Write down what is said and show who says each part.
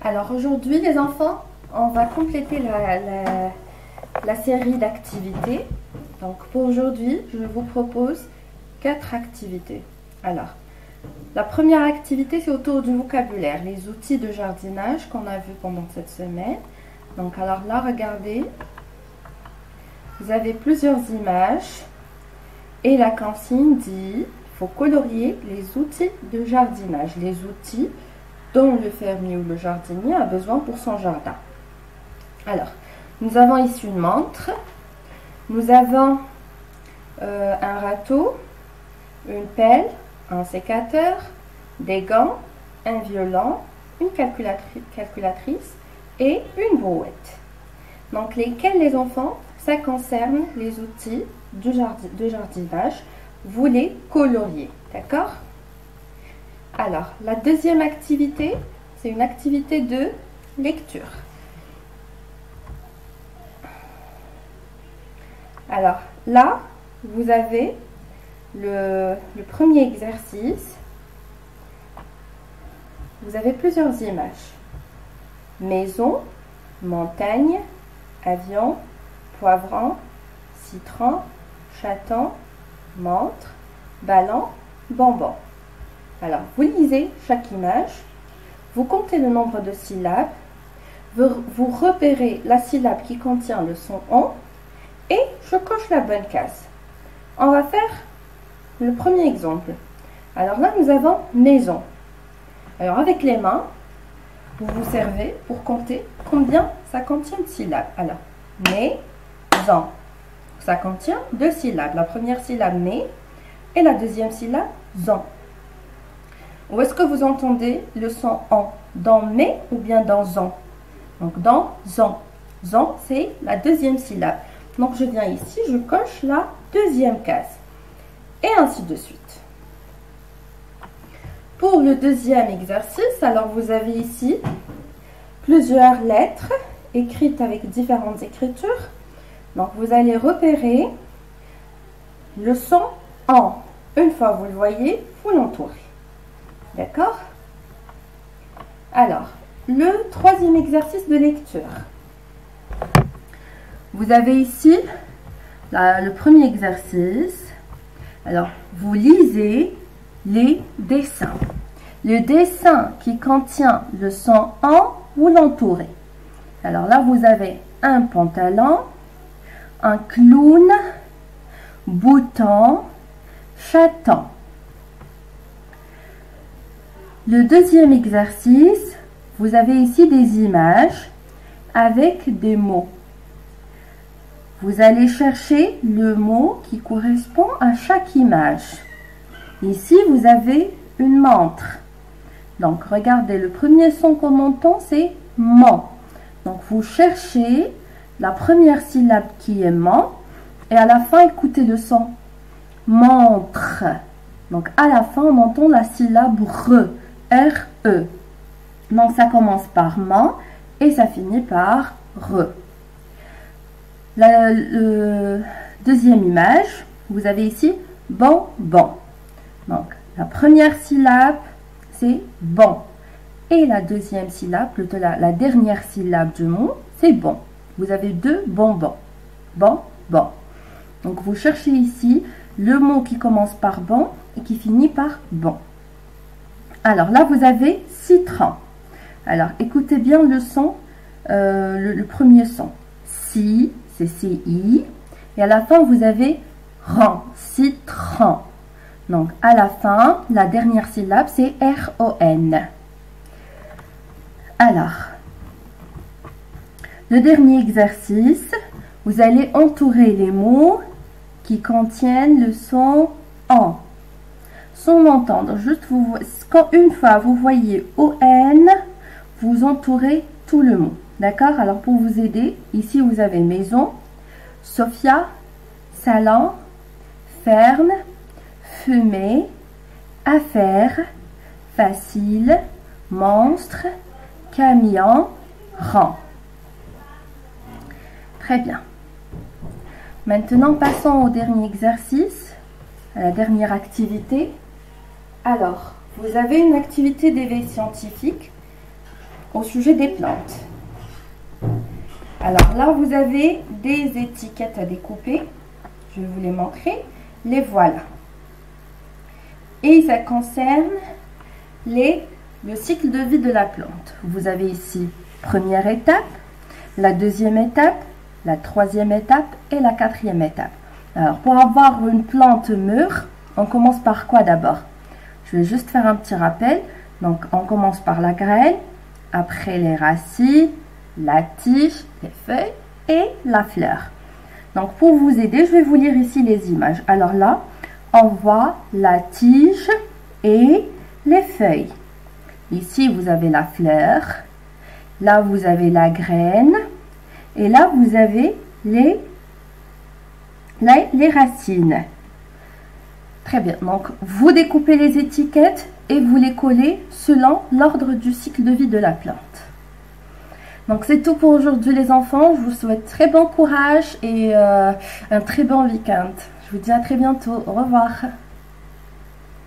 Speaker 1: Alors aujourd'hui les enfants, on va compléter la série d'activités. Donc pour aujourd'hui, je vous propose 4 activités. Alors, la première activité c'est autour du vocabulaire, les outils de jardinage qu'on a vu pendant cette semaine. Donc alors là, regardez, vous avez plusieurs images et la consigne dit il faut colorier les outils de jardinage, les outils dont le fermier ou le jardinier a besoin pour son jardin. Alors, nous avons ici une montre, nous avons un râteau, une pelle, un sécateur, des gants, un violon, une calculatrice et une brouette. Donc, lesquels les enfants? Ça concerne les outils de jardinage. Vous les coloriez, d'accord? Alors, la deuxième activité, c'est une activité de lecture. Alors, là, vous avez le premier exercice. Vous avez plusieurs images. Maison, montagne, avion, poivron, citron, chaton, montre, ballon, bonbon. Alors, vous lisez chaque image, vous comptez le nombre de syllabes, vous repérez la syllabe qui contient le son « on » et je coche la bonne case. On va faire le premier exemple. Alors là, nous avons « maison ». Alors, avec les mains, vous vous servez pour compter combien ça contient de syllabes. Alors, « maison ». Ça contient 2 syllabes. La première syllabe « mais » et la deuxième syllabe « zon ». Où est-ce que vous entendez le son « en » dans « mais » ou bien dans « zon ». Donc, dans « zon ». « Zon », c'est la deuxième syllabe. Donc, je viens ici, je coche la deuxième case. Et ainsi de suite. Pour le deuxième exercice, alors vous avez ici plusieurs lettres écrites avec différentes écritures. Donc, vous allez repérer le son « en ». Une fois vous le voyez, vous l'entourez. D'accord? Alors, le troisième exercice de lecture. Vous avez ici le premier exercice. Alors, vous lisez les dessins. Le dessin qui contient le son « en », vous l'entourez. Alors là, vous avez un pantalon, un clown, bouton, chaton. Le deuxième exercice, vous avez ici des images avec des mots. Vous allez chercher le mot qui correspond à chaque image. Ici, vous avez une montre. Donc, regardez, le premier son qu'on entend, c'est « mon ». Donc, vous cherchez la première syllabe qui est « mon » et à la fin, écoutez le son « montre ». Donc, à la fin, on entend la syllabe « re ». R-E. Donc, ça commence par man et ça finit par re. La deuxième image, vous avez ici bonbon. Donc, la première syllabe, c'est bon. Et la deuxième syllabe, plutôt la dernière syllabe du mot, c'est bon. Vous avez 2 bonbons. Bon, bon. Donc, vous cherchez ici le mot qui commence par bon et qui finit par bon. Alors là, vous avez citron. Alors, écoutez bien le son, le premier son. Si, c'est C-I. Et à la fin, vous avez ron, citron. Donc, à la fin, la dernière syllabe, c'est R-O-N. Alors, le dernier exercice, vous allez entourer les mots qui contiennent le son en. Sans entendre, juste quand une fois vous voyez O-N, vous entourez tout le mot. D'accord? Alors pour vous aider, ici vous avez maison, Sophia, salon, ferme, fumée, affaire, facile, monstre, camion, rang. Très bien. Maintenant passons au dernier exercice, à la dernière activité. Alors, vous avez une activité d'éveil scientifique au sujet des plantes. Alors là, vous avez des étiquettes à découper. Je vais vous les montrer. Les voilà. Et ça concerne le cycle de vie de la plante. Vous avez ici première étape, la deuxième étape, la troisième étape et la quatrième étape. Alors pour avoir une plante mûre, on commence par quoi d'abord? Je vais juste faire un petit rappel. Donc on commence par la graine, après les racines, la tige, les feuilles et la fleur. Donc pour vous aider, je vais vous lire ici les images. Alors là, on voit la tige et les feuilles. Ici, vous avez la fleur. Là, vous avez la graine. Et là, vous avez les racines. Très bien. Donc, vous découpez les étiquettes et vous les collez selon l'ordre du cycle de vie de la plante. Donc, c'est tout pour aujourd'hui, les enfants. Je vous souhaite très bon courage et un très bon week-end. Je vous dis à très bientôt. Au revoir.